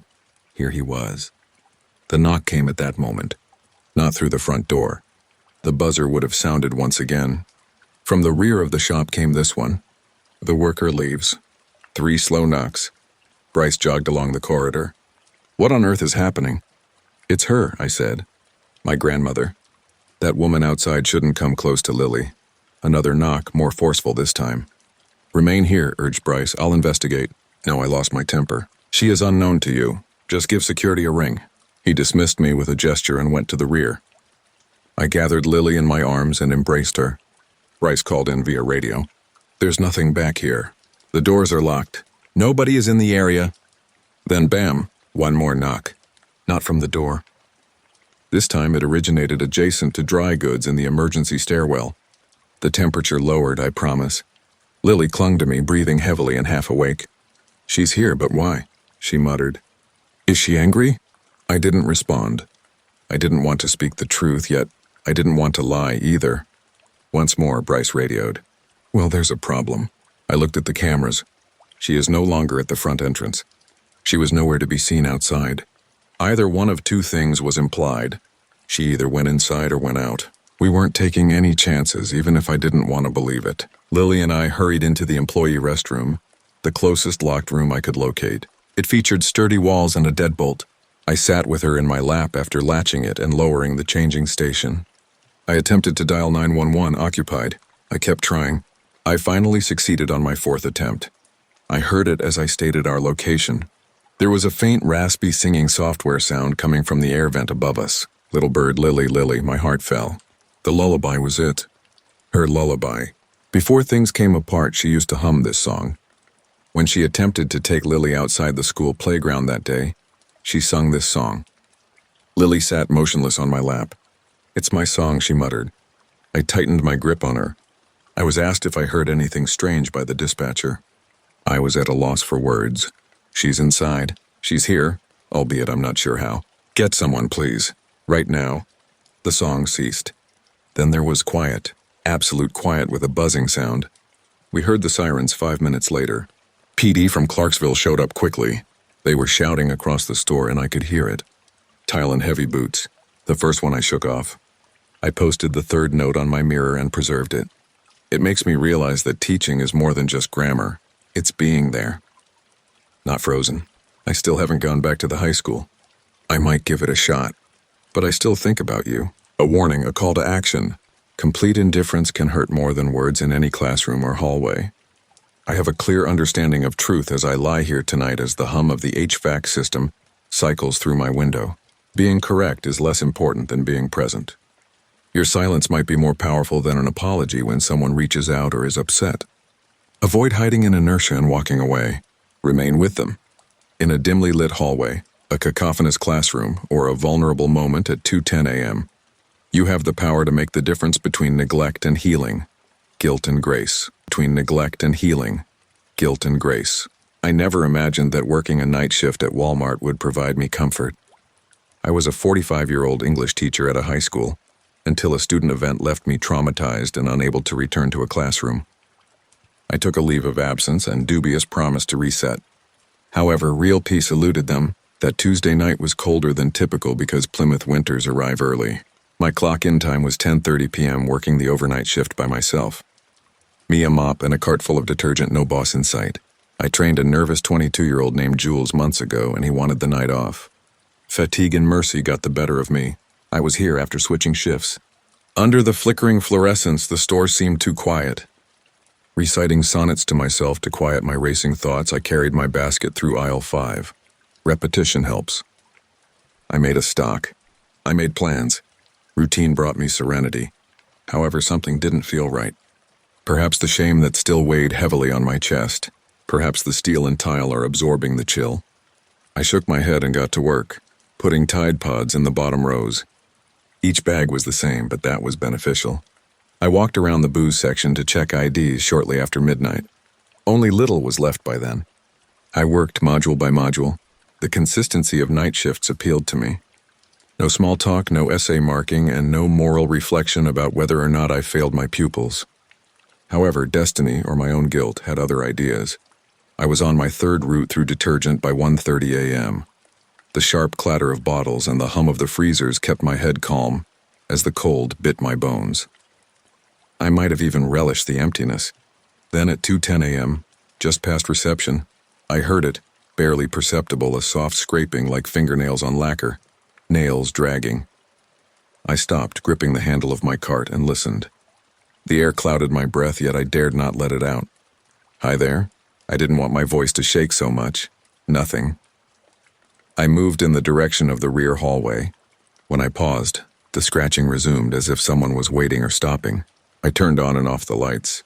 Here he was. The knock came at that moment. Not through the front door. The buzzer would have sounded once again. From the rear of the shop came this one. The worker leaves. 3 slow knocks. Bryce jogged along the corridor. What on earth is happening? It's her, I said. My grandmother. That woman outside shouldn't come close to Lily. Another knock, more forceful this time. Remain here, urged Bryce. I'll investigate. No, I lost my temper. She is unknown to you. Just give security a ring. He dismissed me with a gesture and went to the rear. I gathered Lily in my arms and embraced her. Bryce called in via radio. There's nothing back here. The doors are locked. Nobody is in the area. Then bam, one more knock. Not from the door. This time it originated adjacent to dry goods in the emergency stairwell. The temperature lowered, I promise. Lily clung to me, breathing heavily and half awake. She's here, but why? She muttered. Is she angry? I didn't respond. I didn't want to speak the truth, yet I didn't want to lie either. Once more, Bryce radioed. Well, there's a problem. I looked at the cameras. She is no longer at the front entrance. She was nowhere to be seen outside. Either one of two things was implied. She either went inside or went out. We weren't taking any chances, even if I didn't want to believe it. Lily and I hurried into the employee restroom, the closest locked room I could locate. It featured sturdy walls and a deadbolt. I sat with her in my lap after latching it and lowering the changing station. I attempted to dial 911, occupied. I kept trying. I finally succeeded on my fourth attempt. I heard it as I stated our location. There was a faint, raspy singing software sound coming from the air vent above us. Little bird, Lily, Lily, my heart fell. The lullaby was it. Her lullaby. Before things came apart, she used to hum this song. When she attempted to take Lily outside the school playground that day, she sung this song. Lily sat motionless on my lap. It's my song, she muttered. I tightened my grip on her. I was asked if I heard anything strange by the dispatcher. I was at a loss for words. She's inside. She's here, albeit I'm not sure how. Get someone, please. Right now. The song ceased. Then there was quiet, absolute quiet with a buzzing sound. We heard the sirens 5 minutes later. PD from Clarksville showed up quickly. They were shouting across the store and I could hear it. Tile and heavy boots. The first one I shook off. I posted the third note on my mirror and preserved it. It makes me realize that teaching is more than just grammar. It's being there. Not frozen. I still haven't gone back to the high school. I might give it a shot. But I still think about you. A warning, a call to action. Complete indifference can hurt more than words in any classroom or hallway. I have a clear understanding of truth as I lie here tonight as the hum of the HVAC system cycles through my window. Being correct is less important than being present. Your silence might be more powerful than an apology when someone reaches out or is upset. Avoid hiding in inertia and walking away. Remain with them. In a dimly lit hallway, a cacophonous classroom, or a vulnerable moment at 2:10 a.m., you have the power to make the difference between neglect and healing, guilt and grace. Between neglect and healing, guilt and grace. I never imagined that working a night shift at Walmart would provide me comfort. I was a 45-year-old English teacher at a high school, until a student event left me traumatized and unable to return to a classroom. I took a leave of absence and dubious promise to reset. However, real peace eluded them. That Tuesday night was colder than typical because Plymouth winters arrive early. My clock-in time was 10:30 p.m. working the overnight shift by myself. Me, a mop, and a cart full of detergent, no boss in sight. I trained a nervous 22-year-old named Jules months ago, and he wanted the night off. Fatigue and mercy got the better of me. I was here after switching shifts. Under the flickering fluorescence, the store seemed too quiet. Reciting sonnets to myself to quiet my racing thoughts, I carried my basket through aisle 5. Repetition helps. I made a stock. I made plans. Routine brought me serenity. However, something didn't feel right. Perhaps the shame that still weighed heavily on my chest. Perhaps the steel and tile are absorbing the chill. I shook my head and got to work, putting Tide Pods in the bottom rows. Each bag was the same, but that was beneficial. I walked around the booze section to check IDs shortly after midnight. Only little was left by then. I worked module by module. The consistency of night shifts appealed to me. No small talk, no essay marking, and no moral reflection about whether or not I failed my pupils. However, destiny, or my own guilt, had other ideas. I was on my third route through detergent by 1:30 a.m. The sharp clatter of bottles and the hum of the freezers kept my head calm as the cold bit my bones. I might have even relished the emptiness. Then at 2:10 a.m., just past reception, I heard it, barely perceptible, a soft scraping like fingernails on lacquer. nails dragging. I stopped, gripping the handle of my cart, and listened. The air clouded my breath, yet I dared not let it out. Hi there. I didn't want my voice to shake so much. Nothing. I moved in the direction of the rear hallway. When I paused, the scratching resumed as if someone was waiting or stopping. I turned on and off the lights.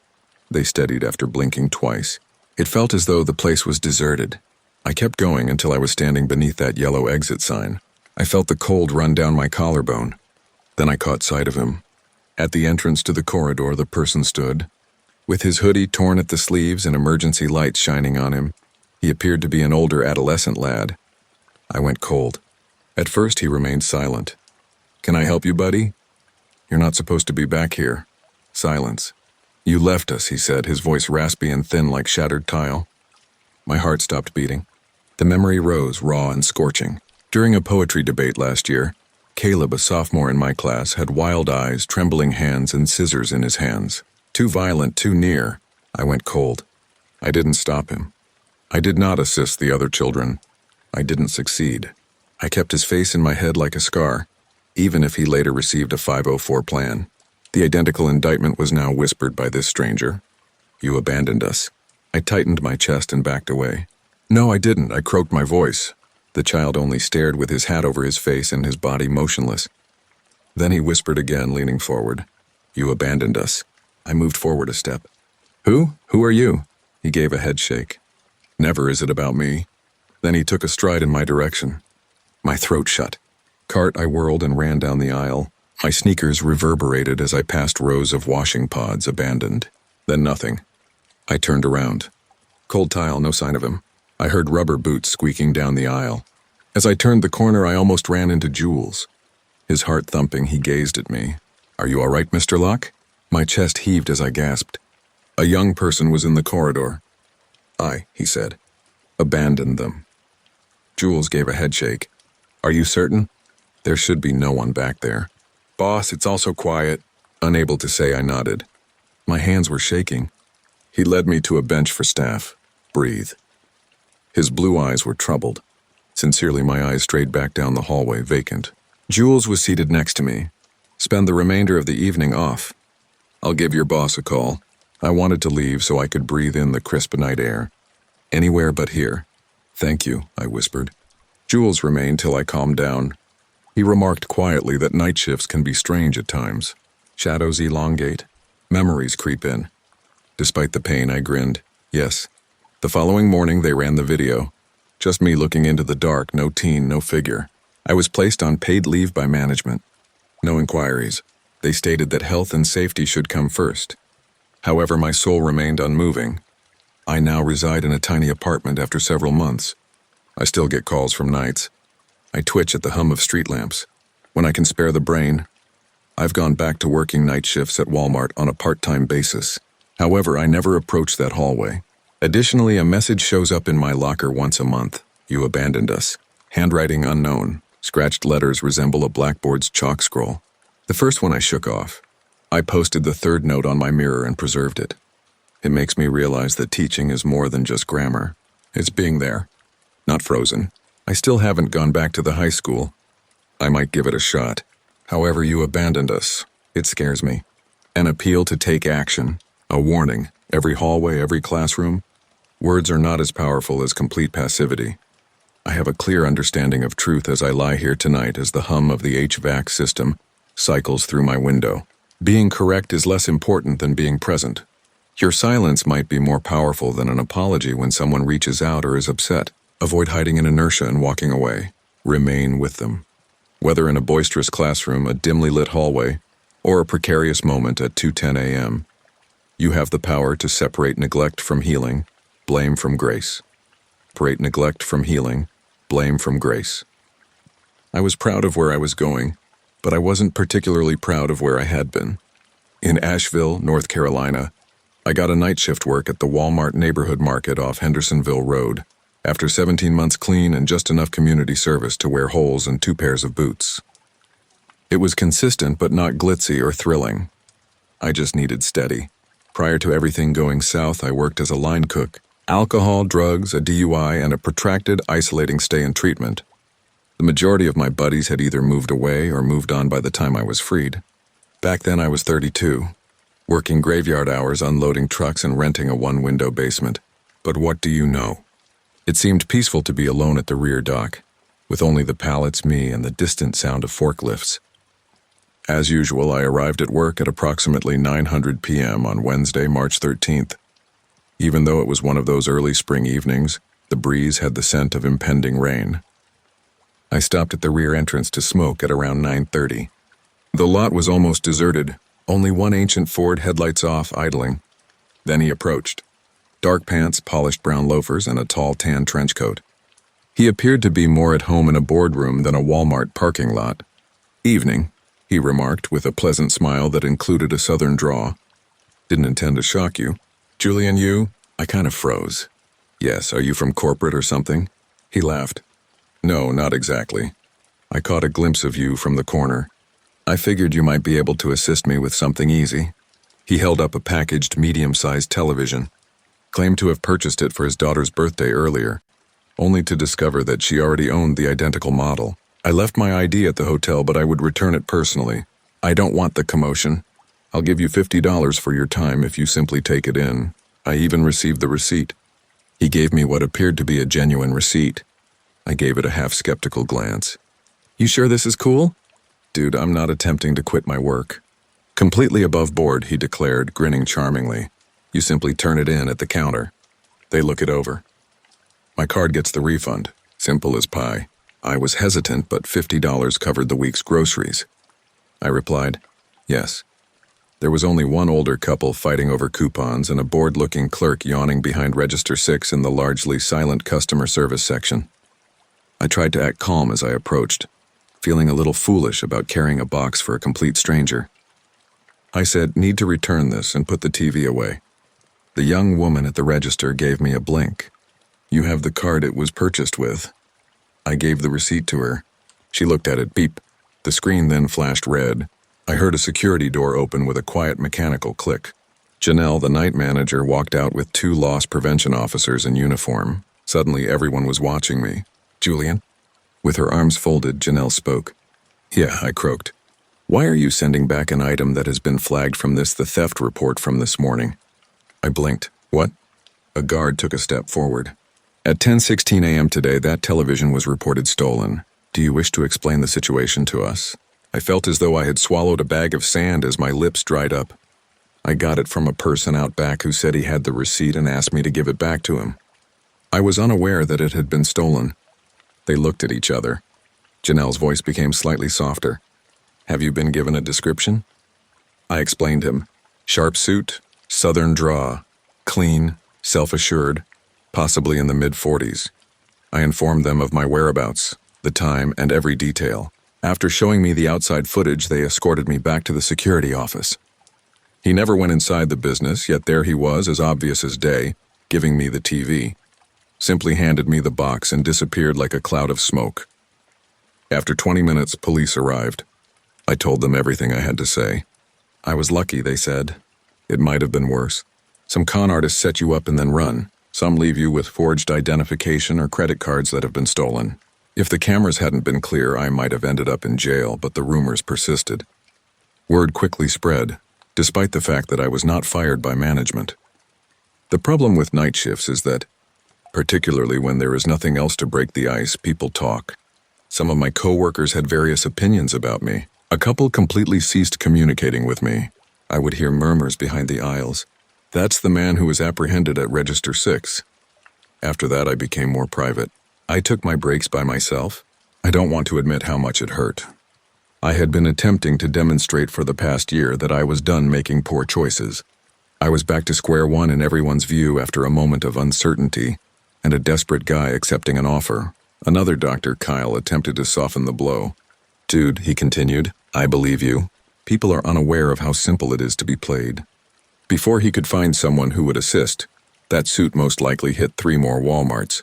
They steadied after blinking twice. It felt as though the place was deserted. I kept going until I was standing beneath that yellow exit sign. I felt the cold run down my collarbone. Then I caught sight of him. At the entrance to the corridor, the person stood. With his hoodie torn at the sleeves and emergency lights shining on him, he appeared to be an older adolescent lad. I went cold. At first, he remained silent. "Can I help you, buddy?" "You're not supposed to be back here." Silence. "You left us," he said, his voice raspy and thin like shattered tile. My heart stopped beating. The memory rose, raw and scorching. During a poetry debate last year, Caleb, a sophomore in my class, had wild eyes, trembling hands, and scissors in his hands. Too violent, too near. I went cold. I didn't stop him. I did not assist the other children. I didn't succeed. I kept his face in my head like a scar, even if he later received a 504 plan. The identical indictment was now whispered by this stranger. "You abandoned us." I tightened my chest and backed away. "No, I didn't," I croaked my voice. The child only stared with his hat over his face and his body motionless. Then he whispered again, leaning forward. "You abandoned us." I moved forward a step. Who are you?" He gave a head shake. "Never is it about me." Then he took a stride in my direction. My throat shut. Cart, I whirled and ran down the aisle. My sneakers reverberated as I passed rows of washing pods abandoned. Then nothing. I turned around. Cold tile, no sign of him. I heard rubber boots squeaking down the aisle. As I turned the corner, I almost ran into Jules. His heart thumping, he gazed at me. "Are you all right, Mr. Locke?" My chest heaved as I gasped. A young person was in the corridor. "I," he said, "abandoned them." Jules gave a head shake. "Are you certain?" "There should be no one back there." "Boss, it's also quiet." Unable to say, I nodded. My hands were shaking. He led me to a bench for staff. "Breathe." His blue eyes were troubled. Sincerely, my eyes strayed back down the hallway, vacant. Jules was seated next to me. "Spend the remainder of the evening off. I'll give your boss a call." I wanted to leave so I could breathe in the crisp night air. "Anywhere but here." "Thank you," I whispered. Jules remained till I calmed down. He remarked quietly that night shifts can be strange at times. Shadows elongate. Memories creep in. Despite the pain, I grinned. Yes. The following morning, they ran the video. Just me looking into the dark, no teen, no figure. I was placed on paid leave by management. No inquiries. They stated that health and safety should come first. However, my soul remained unmoving. I now reside in a tiny apartment after several months. I still get calls from nights. I twitch at the hum of street lamps. When I can spare the brain, I've gone back to working night shifts at Walmart on a part-time basis. However, I never approach that hallway. Additionally, a message shows up in my locker once a month. "You abandoned us." Handwriting unknown. Scratched letters resemble a blackboard's chalk scroll. The first one I shook off. I posted the third note on my mirror and preserved it. It makes me realize that teaching is more than just grammar. It's being there, not frozen. I still haven't gone back to the high school. I might give it a shot. However, you abandoned us. It scares me. An appeal to take action. A warning. Every hallway, every classroom. Words are not as powerful as complete passivity. I have a clear understanding of truth as I lie here tonight as the hum of the HVAC system cycles through my window. Being correct is less important than being present. Your silence might be more powerful than an apology when someone reaches out or is upset. Avoid hiding in inertia and walking away. Remain with them. Whether in a boisterous classroom, a dimly lit hallway, or a precarious moment at 2:10 a.m., you have the power to separate neglect from healing, blame from grace. Separate neglect from healing, blame from grace. I was proud of where I was going, but I wasn't particularly proud of where I had been. In Asheville, North Carolina, I got a night shift work at the Walmart neighborhood market off Hendersonville Road, after 17 months clean and just enough community service to wear holes and 2 pairs of boots. It was consistent but not glitzy or thrilling. I just needed steady. Prior to everything going south, I worked as a line cook. Alcohol, drugs, a DUI, and a protracted, isolating stay in treatment. The majority of my buddies had either moved away or moved on by the time I was freed. Back then I was 32, working graveyard hours unloading trucks and renting a one-window basement. But what do you know? It seemed peaceful to be alone at the rear dock, with only the pallets, me, and the distant sound of forklifts. As usual, I arrived at work at approximately 9:00 p.m. on Wednesday, March 13th. Even though it was one of those early spring evenings, the breeze had the scent of impending rain. I stopped at the rear entrance to smoke at around 9:30. The lot was almost deserted, only one ancient Ford headlights off, idling. Then he approached. Dark pants, polished brown loafers, and a tall tan trench coat. He appeared to be more at home in a boardroom than a Walmart parking lot. "Evening," he remarked with a pleasant smile that included a southern drawl. "Didn't intend to shock you. Julian, you?" I kind of froze. "Yes, are you from corporate or something?" He laughed. "No, not exactly. I caught a glimpse of you from the corner. I figured you might be able to assist me with something easy." He held up a packaged, medium-sized television, claimed to have purchased it for his daughter's birthday earlier, only to discover that she already owned the identical model. "I left my ID at the hotel, but I would return it personally. I don't want the commotion. I'll give you $50 for your time if you simply take it in. I even received the receipt." He gave me what appeared to be a genuine receipt. I gave it a half-skeptical glance. "You sure this is cool?" "Dude, I'm not attempting to quit my work." Completely above board, he declared, grinning charmingly. "You simply turn it in at the counter. They look it over. My card gets the refund. Simple as pie." I was hesitant, but $50 covered the week's groceries. I replied, "Yes." There was only one older couple fighting over coupons and a bored-looking clerk yawning behind Register 6 in the largely silent customer service section. I tried to act calm as I approached, feeling a little foolish about carrying a box for a complete stranger. I said, "Need to return this," and put the TV away. The young woman at the register gave me a blink. "You have the card it was purchased with." I gave the receipt to her. She looked at it, beep. The screen then flashed red. I heard a security door open with a quiet mechanical click. Janelle, the night manager, walked out with two loss prevention officers in uniform. Suddenly everyone was watching me. "Julian?" With her arms folded, Janelle spoke. "Yeah," I croaked. "Why are you sending back an item that has been flagged from the theft report from this morning?" I blinked. "What?" A guard took a step forward. "At 10:16 a.m. today, that television was reported stolen. Do you wish to explain the situation to us?" I felt as though I had swallowed a bag of sand as my lips dried up. I got it from a person out back who said he had the receipt and asked me to give it back to him. I was unaware that it had been stolen. They looked at each other. Janelle's voice became slightly softer. "Have you been given a description?" I explained him. Sharp suit, southern draw, clean, self-assured, possibly in the mid-40s. I informed them of my whereabouts, the time, and every detail. After showing me the outside footage, they escorted me back to the security office. He never went inside the business, yet there he was, as obvious as day, giving me the TV. Simply handed me the box and disappeared like a cloud of smoke. After 20 minutes, police arrived. I told them everything I had to say. I was lucky, they said. It might have been worse. Some con artists set you up and then run. Some leave you with forged identification or credit cards that have been stolen. If the cameras hadn't been clear, I might have ended up in jail, but the rumors persisted. Word quickly spread, despite the fact that I was not fired by management. The problem with night shifts is that, particularly when there is nothing else to break the ice, people talk. Some of my coworkers had various opinions about me. A couple completely ceased communicating with me. I would hear murmurs behind the aisles. "That's the man who was apprehended at Register 6. After that, I became more private. I took my breaks by myself. I don't want to admit how much it hurt. I had been attempting to demonstrate for the past year that I was done making poor choices. I was back to square one in everyone's view after a moment of uncertainty and a desperate guy accepting an offer. Another Dr. Kyle attempted to soften the blow. "Dude," he continued, "I believe you. People are unaware of how simple it is to be played." Before he could find someone who would assist, that suit most likely hit 3 more Walmarts.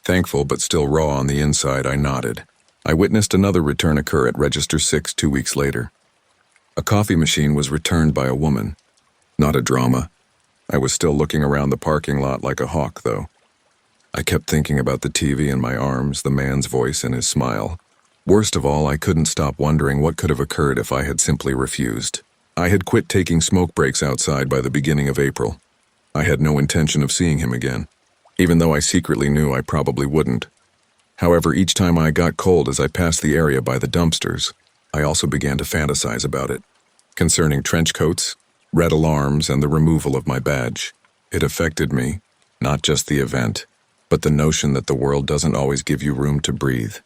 Thankful but still raw on the inside, I nodded. I witnessed another return occur at Register 6 2 weeks later. A coffee machine was returned by a woman. Not a drama. I was still looking around the parking lot like a hawk, though. I kept thinking about the TV in my arms, the man's voice, and his smile. Worst of all, I couldn't stop wondering what could have occurred if I had simply refused. I had quit taking smoke breaks outside by the beginning of April. I had no intention of seeing him again, even though I secretly knew I probably wouldn't. However, each time I got cold as I passed the area by the dumpsters, I also began to fantasize about it. Concerning trench coats, red alarms, and the removal of my badge. It affected me, not just the event, but the notion that the world doesn't always give you room to breathe.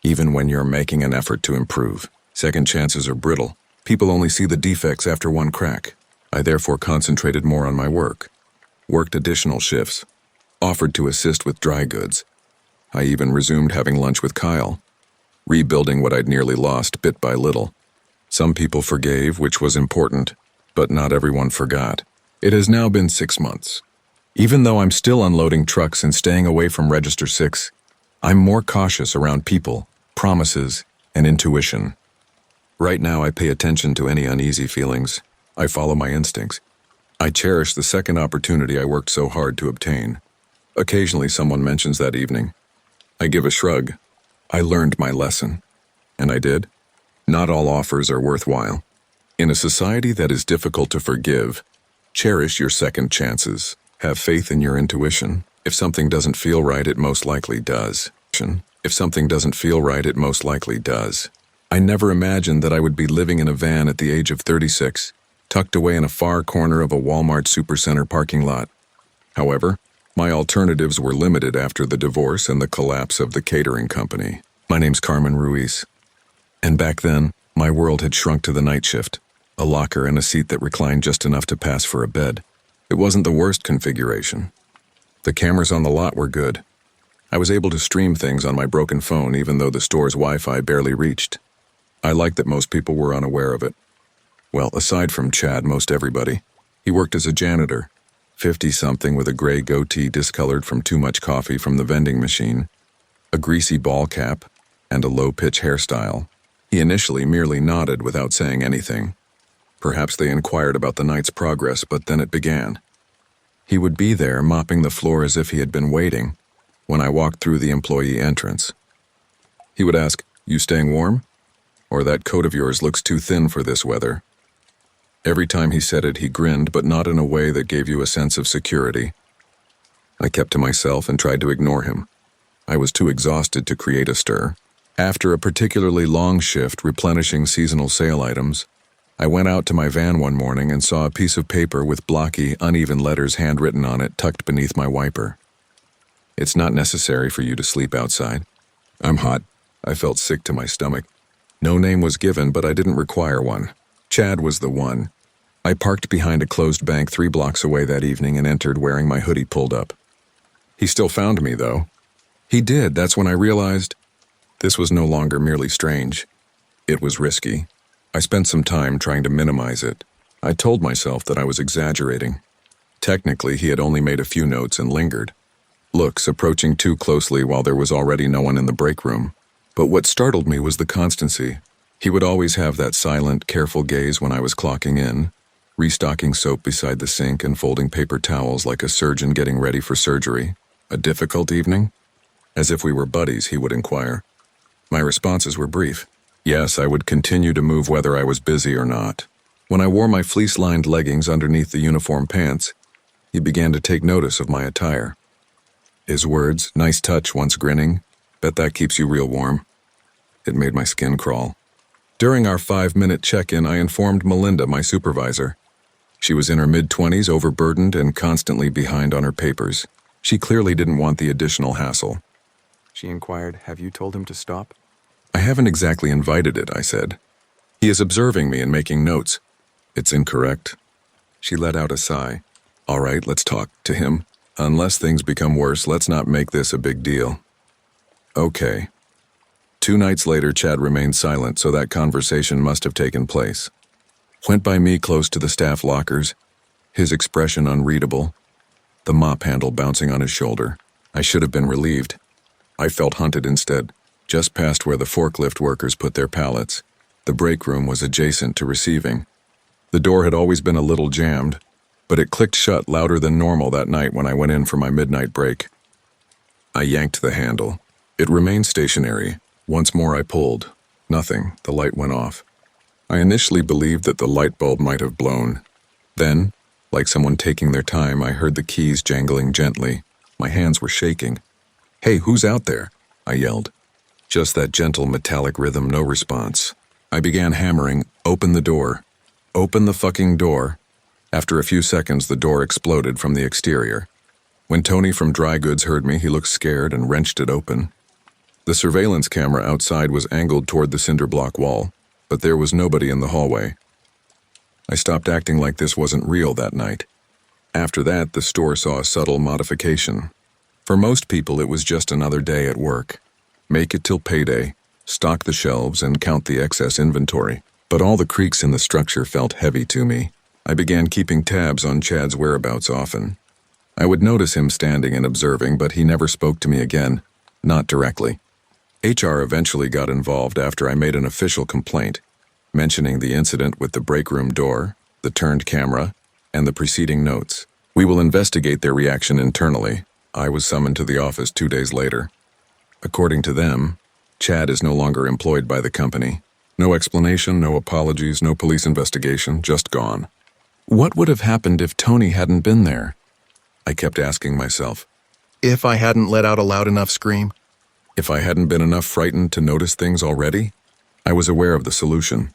Even when you're making an effort to improve, second chances are brittle. People only see the defects after one crack. I therefore concentrated more on my work, worked additional shifts, offered to assist with dry goods. I even resumed having lunch with Kyle, rebuilding what I'd nearly lost bit by little. Some people forgave, which was important, but not everyone forgot. It has now been 6 months. Even though I'm still unloading trucks and staying away from Register 6, I'm more cautious around people, promises, and intuition. Right now, I pay attention to any uneasy feelings. I follow my instincts. I cherish the second opportunity I worked so hard to obtain. Occasionally, someone mentions that evening. I give a shrug. I learned my lesson. And I did. Not all offers are worthwhile. In a society that is difficult to forgive, cherish your second chances. Have faith in your intuition. If something doesn't feel right, it most likely does. If something doesn't feel right, it most likely does. I never imagined that I would be living in a van at the age of 36, tucked away in a far corner of a Walmart supercenter parking lot. However, my alternatives were limited after the divorce and the collapse of the catering company. My name's Carmen Ruiz. And back then, my world had shrunk to the night shift, a locker and a seat that reclined just enough to pass for a bed. It wasn't the worst configuration. The cameras on the lot were good. I was able to stream things on my broken phone even though the store's Wi-Fi barely reached. I liked that most people were unaware of it. Well, aside from Chad, most everybody. He worked as a janitor, 50-something with a gray goatee discolored from too much coffee from the vending machine, a greasy ball cap, and a low-pitch hairstyle. He initially merely nodded without saying anything. Perhaps they inquired about the night's progress, but then it began. He would be there, mopping the floor as if he had been waiting, when I walked through the employee entrance. He would ask, "You staying warm? Or that coat of yours looks too thin for this weather." Every time he said it, he grinned, but not in a way that gave you a sense of security. I kept to myself and tried to ignore him. I was too exhausted to create a stir. After a particularly long shift replenishing seasonal sale items, I went out to my van one morning and saw a piece of paper with blocky, uneven letters handwritten on it tucked beneath my wiper. "It's not necessary for you to sleep outside." I'm hot. I felt sick to my stomach. No name was given, but I didn't require one. Chad was the one. I parked behind a closed bank 3 blocks away that evening and entered wearing my hoodie pulled up. He still found me, though. He did. That's when I realized this was no longer merely strange. It was risky. I spent some time trying to minimize it. I told myself that I was exaggerating. Technically, he had only made a few notes and lingered. Looks approaching too closely while there was already no one in the break room. But what startled me was the constancy. He would always have that silent, careful gaze when I was clocking in, restocking soap beside the sink and folding paper towels like a surgeon getting ready for surgery. "A difficult evening?" As if we were buddies, he would inquire. My responses were brief. Yes, I would continue to move whether I was busy or not. When I wore my fleece-lined leggings underneath the uniform pants, he began to take notice of my attire. His words, "Nice touch," once grinning, "Bet that keeps you real warm." It made my skin crawl. During our 5-minute check-in, I informed Melinda, my supervisor. She was in her mid-20s, overburdened and constantly behind on her papers. She clearly didn't want the additional hassle. She inquired, "Have you told him to stop?" "I haven't exactly invited it," I said. "He is observing me and making notes." "It's incorrect." She let out a sigh. "All right, let's talk to him. Unless things become worse, let's not make this a big deal." Okay. 2 nights later, Chad remained silent, so that conversation must have taken place. Went by me close to the staff lockers, his expression unreadable, the mop handle bouncing on his shoulder. I should have been relieved. I felt hunted instead, just past where the forklift workers put their pallets. The break room was adjacent to receiving. The door had always been a little jammed, but it clicked shut louder than normal that night when I went in for my midnight break. I yanked the handle. It remained stationary, Once more I pulled. Nothing. The light went off. I initially believed that the light bulb might have blown. Then, like someone taking their time, I heard the keys jangling gently. My hands were shaking. "Hey, who's out there?" I yelled. Just that gentle metallic rhythm, no response. I began hammering, "Open the door. Open the fucking door." After a few seconds, the door exploded from the exterior. When Tony from Dry Goods heard me, he looked scared and wrenched it open. The surveillance camera outside was angled toward the cinder block wall, but there was nobody in the hallway. I stopped acting like this wasn't real that night. After that, the store saw a subtle modification. For most people, it was just another day at work. Make it till payday, stock the shelves, and count the excess inventory. But all the creaks in the structure felt heavy to me. I began keeping tabs on Chad's whereabouts often. I would notice him standing and observing, but he never spoke to me again, not directly. HR eventually got involved after I made an official complaint, mentioning the incident with the break room door, the turned camera, and the preceding notes. "We will investigate their reaction internally." I was summoned to the office 2 days later. According to them, Chad is no longer employed by the company. No explanation, no apologies, no police investigation, just gone. What would have happened if Tony hadn't been there? I kept asking myself. If I hadn't let out a loud enough scream? If I hadn't been enough frightened to notice things already? I was aware of the solution.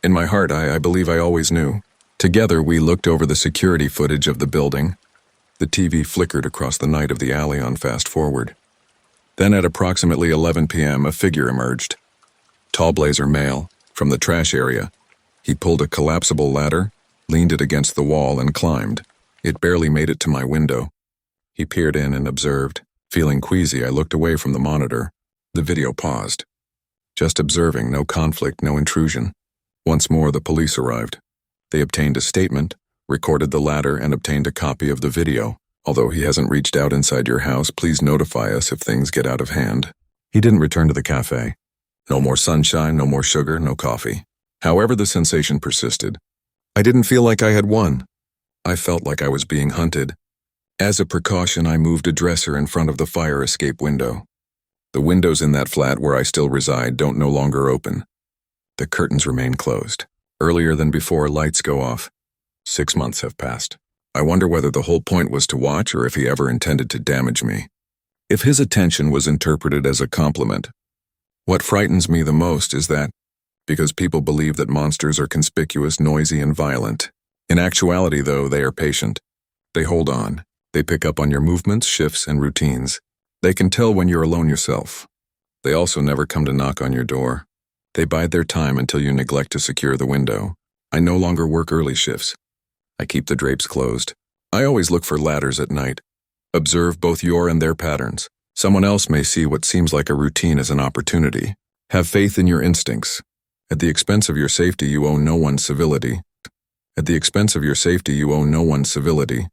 In my heart, I believe I always knew. Together, we looked over the security footage of the building. The TV flickered across the night of the alley on fast forward. Then at approximately 11 p.m., a figure emerged. Tall blazer male, from the trash area. He pulled a collapsible ladder, leaned it against the wall, and climbed. It barely made it to my window. He peered in and observed. Feeling queasy, I looked away from the monitor. The video paused. Just observing, no conflict, no intrusion. Once more, the police arrived. They obtained a statement, recorded the ladder, and obtained a copy of the video. Although he hasn't reached out inside your house, please notify us if things get out of hand. He didn't return to the cafe. No more sunshine, no more sugar, no coffee. However, the sensation persisted. I didn't feel like I had won. I felt like I was being hunted. As a precaution, I moved a dresser in front of the fire escape window. The windows in that flat where I still reside don't no longer open. The curtains remain closed. Earlier than before, lights go off. 6 months have passed. I wonder whether the whole point was to watch or if he ever intended to damage me. If his attention was interpreted as a compliment. What frightens me the most is that, because people believe that monsters are conspicuous, noisy, and violent. In actuality, though, they are patient. They hold on. They pick up on your movements, shifts, and routines. They can tell when you're alone yourself. They also never come to knock on your door. They bide their time until you neglect to secure the window. I no longer work early shifts. I keep the drapes closed. I always look for ladders at night. Observe both your and their patterns. Someone else may see what seems like a routine as an opportunity. Have faith in your instincts. At the expense of your safety, you owe no one civility. At the expense of your safety, you owe no one civility.